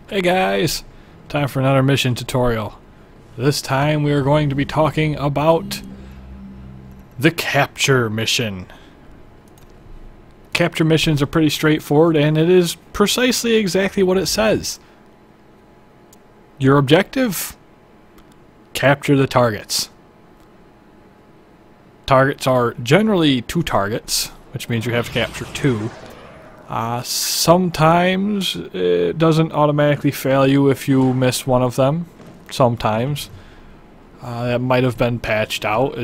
Hey guys, time for another mission tutorial. This time we are going to be talking about the capture mission. Capture missions are pretty straightforward, and it is precisely exactly what it says. Your objective? Capture the targets. Targets are generally 2 targets, which means you have to capture 2. Sometimes it doesn't automatically fail you if you miss one of them. Sometimes. That might have been patched out.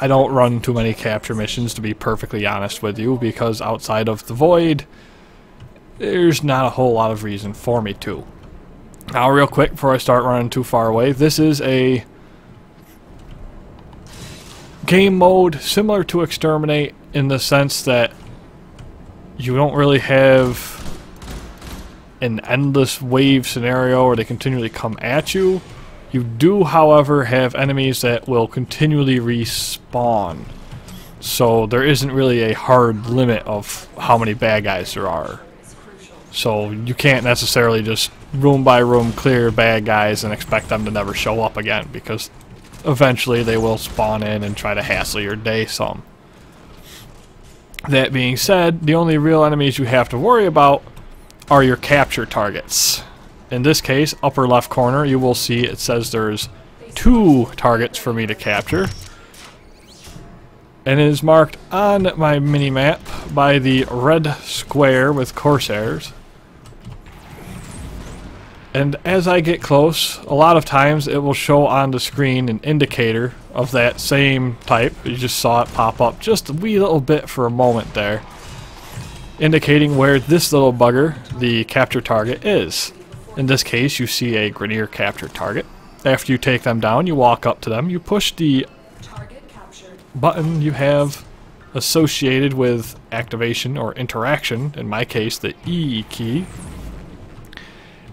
I don't run too many capture missions, to be perfectly honest with you, because outside of the void, there's not a whole lot of reason for me to. Now, real quick, before I start running too far away, this is a game mode similar to Exterminate in the sense that you don't really have an endless wave scenario where they continually come at you. You do, however, have enemies that will continually respawn. So there isn't really a hard limit of how many bad guys there are. So you can't necessarily just room by room clear bad guys and expect them to never show up again, because eventually they will spawn in and try to hassle your day some. That being said, the only real enemies you have to worry about are your capture targets. In this case, upper left corner, you will see it says there's 2 targets for me to capture. And it is marked on my mini-map by the red square with crosshairs. And as I get close, a lot of times it will show on the screen an indicator of that same type. You just saw it pop up just a wee little bit for a moment there, indicating where this little bugger, the capture target, is. In this case, you see a Grineer capture target. After you take them down, you walk up to them, you push the button you have associated with activation or interaction, in my case the E key,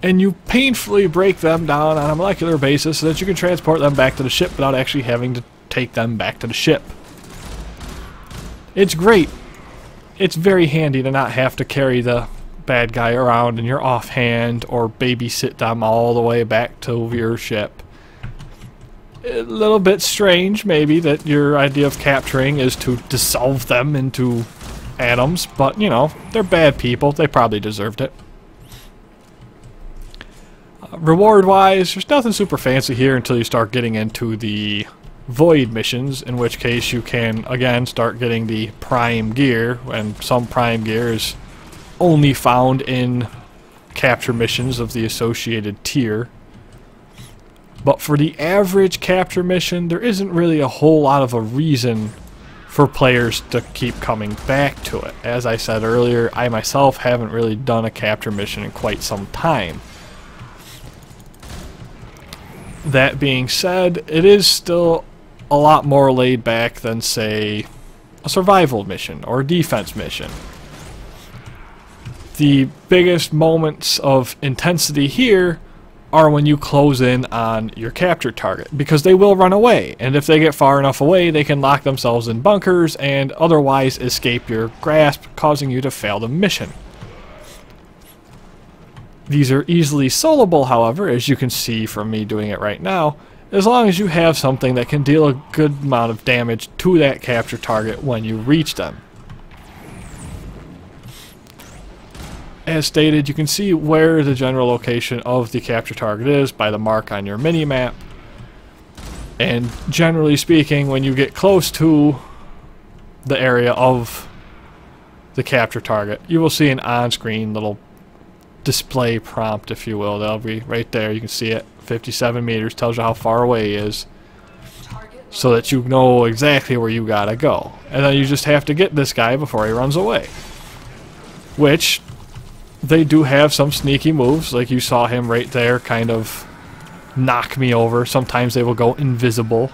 and you painfully break them down on a molecular basis so that you can transport them back to the ship without actually having to take them back to the ship. It's great. It's very handy to not have to carry the bad guy around in your offhand or babysit them all the way back to your ship. A little bit strange, maybe, that your idea of capturing is to dissolve them into atoms, but, you know, they're bad people. They probably deserved it. Reward-wise, there's nothing super fancy here until you start getting into the void missions, in which case you can, again, start getting the prime gear, and some prime gear is only found in capture missions of the associated tier. But for the average capture mission, there isn't really a whole lot of a reason for players to keep coming back to it. As I said earlier, I myself haven't really done a capture mission in quite some time. That being said, it is still a lot more laid back than, say, a survival mission or a defense mission. The biggest moments of intensity here are when you close in on your capture target, because they will run away, and if they get far enough away, they can lock themselves in bunkers and otherwise escape your grasp, causing you to fail the mission. These are easily soloable, however, as you can see from me doing it right now, as long as you have something that can deal a good amount of damage to that capture target when you reach them. As stated, you can see where the general location of the capture target is by the mark on your mini-map. And generally speaking, when you get close to the area of the capture target, you will see an on-screen little display prompt, if you will. That'll be right there. You can see it. 57 meters tells you how far away he is, so that you know exactly where you gotta go. And then you just have to get this guy before he runs away. Which, they do have some sneaky moves, like you saw him right there kind of knock me over. Sometimes they will go invisible.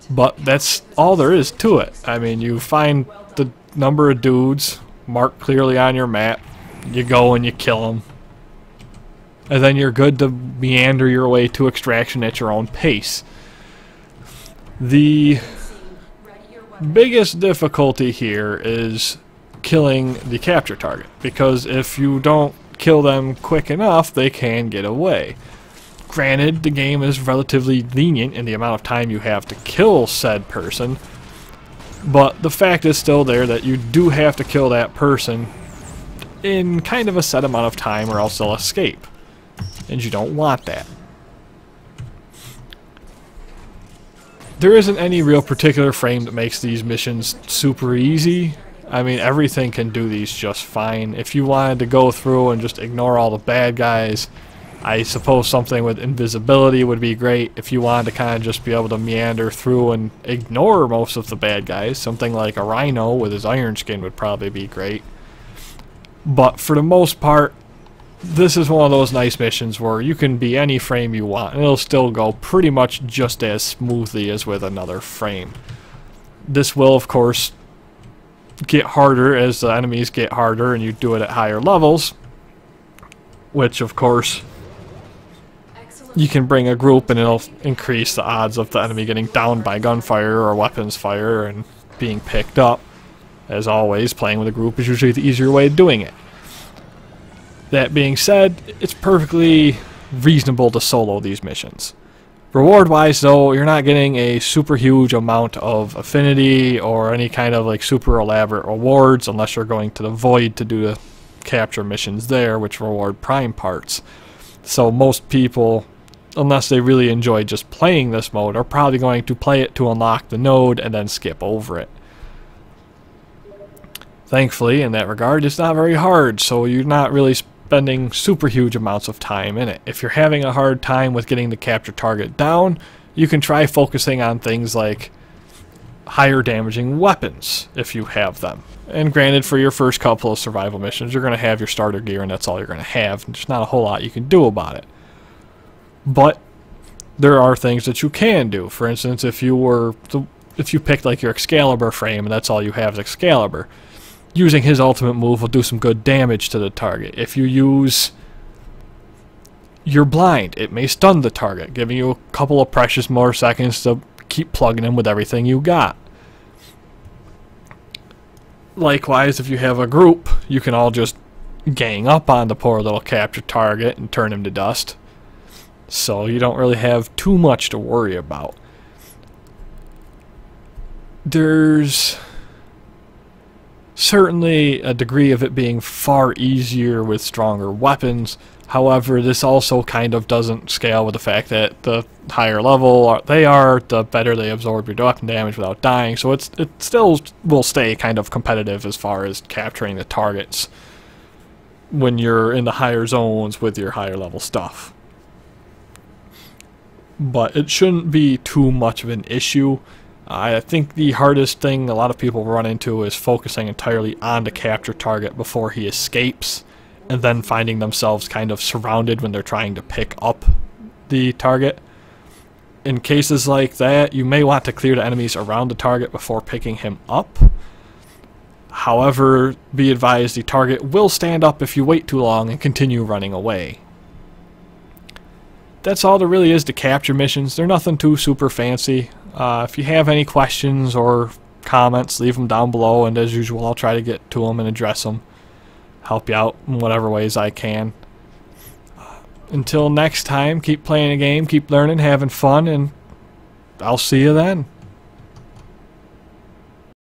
But that's all there is to it. I mean, you find the number of dudes marked clearly on your map, you go and you kill them, and then you're good to meander your way to extraction at your own pace. The biggest difficulty here is killing the capture target, because if you don't kill them quick enough, they can get away. Granted, the game is relatively lenient in the amount of time you have to kill said person, but the fact is still there that you do have to kill that person in kind of a set amount of time or else they'll escape, and you don't want that. There isn't any real particular frame that makes these missions super easy. I mean, everything can do these just fine. If you wanted to go through and just ignore all the bad guys, I suppose something with invisibility would be great. If you wanted to kind of just be able to meander through and ignore most of the bad guys, something like a rhino with his iron skin would probably be great. But for the most part, this is one of those nice missions where you can be any frame you want, and it'll still go pretty much just as smoothly as with another frame. This will, of course, get harder as the enemies get harder and you do it at higher levels, which, of course, you can bring a group and it'll increase the odds of the enemy getting downed by gunfire or weapons fire and being picked up. As always, playing with a group is usually the easier way of doing it. That being said, it's perfectly reasonable to solo these missions. Reward-wise, though, you're not getting a super huge amount of affinity or any kind of like super elaborate rewards unless you're going to the Void to do the capture missions there, which reward prime parts. So most people, unless they really enjoy just playing this mode, are probably going to play it to unlock the node and then skip over it. Thankfully, in that regard, it's not very hard, so you're not really spending super huge amounts of time in it. If you're having a hard time with getting the capture target down, you can try focusing on things like higher damaging weapons if you have them. And granted, for your first couple of survival missions, you're going to have your starter gear and that's all you're going to have. There's not a whole lot you can do about it. But there are things that you can do. For instance, if you picked like your Excalibur frame and that's all you have is Excalibur, using his ultimate move will do some good damage to the target. If you use your blind, it may stun the target, giving you a couple of precious more seconds to keep plugging him with everything you got. Likewise, if you have a group, you can all just gang up on the poor little capture target and turn him to dust. So you don't really have too much to worry about. There's certainly a degree of it being far easier with stronger weapons. However, this also kind of doesn't scale with the fact that the higher level they are, the better they absorb your weapon damage without dying. So it still will stay kind of competitive as far as capturing the targets when you're in the higher zones with your higher level stuff. But it shouldn't be too much of an issue. I think the hardest thing a lot of people run into is focusing entirely on the capture target before he escapes, and then finding themselves kind of surrounded when they're trying to pick up the target. In cases like that, you may want to clear the enemies around the target before picking him up. However, be advised, the target will stand up if you wait too long and continue running away. That's all there really is to capture missions. They're nothing too super fancy. If you have any questions or comments, leave them down below, and as usual, I'll try to get to them and address them. Help you out in whatever ways I can. Until next time, keep playing the game, keep learning, having fun, and I'll see you then.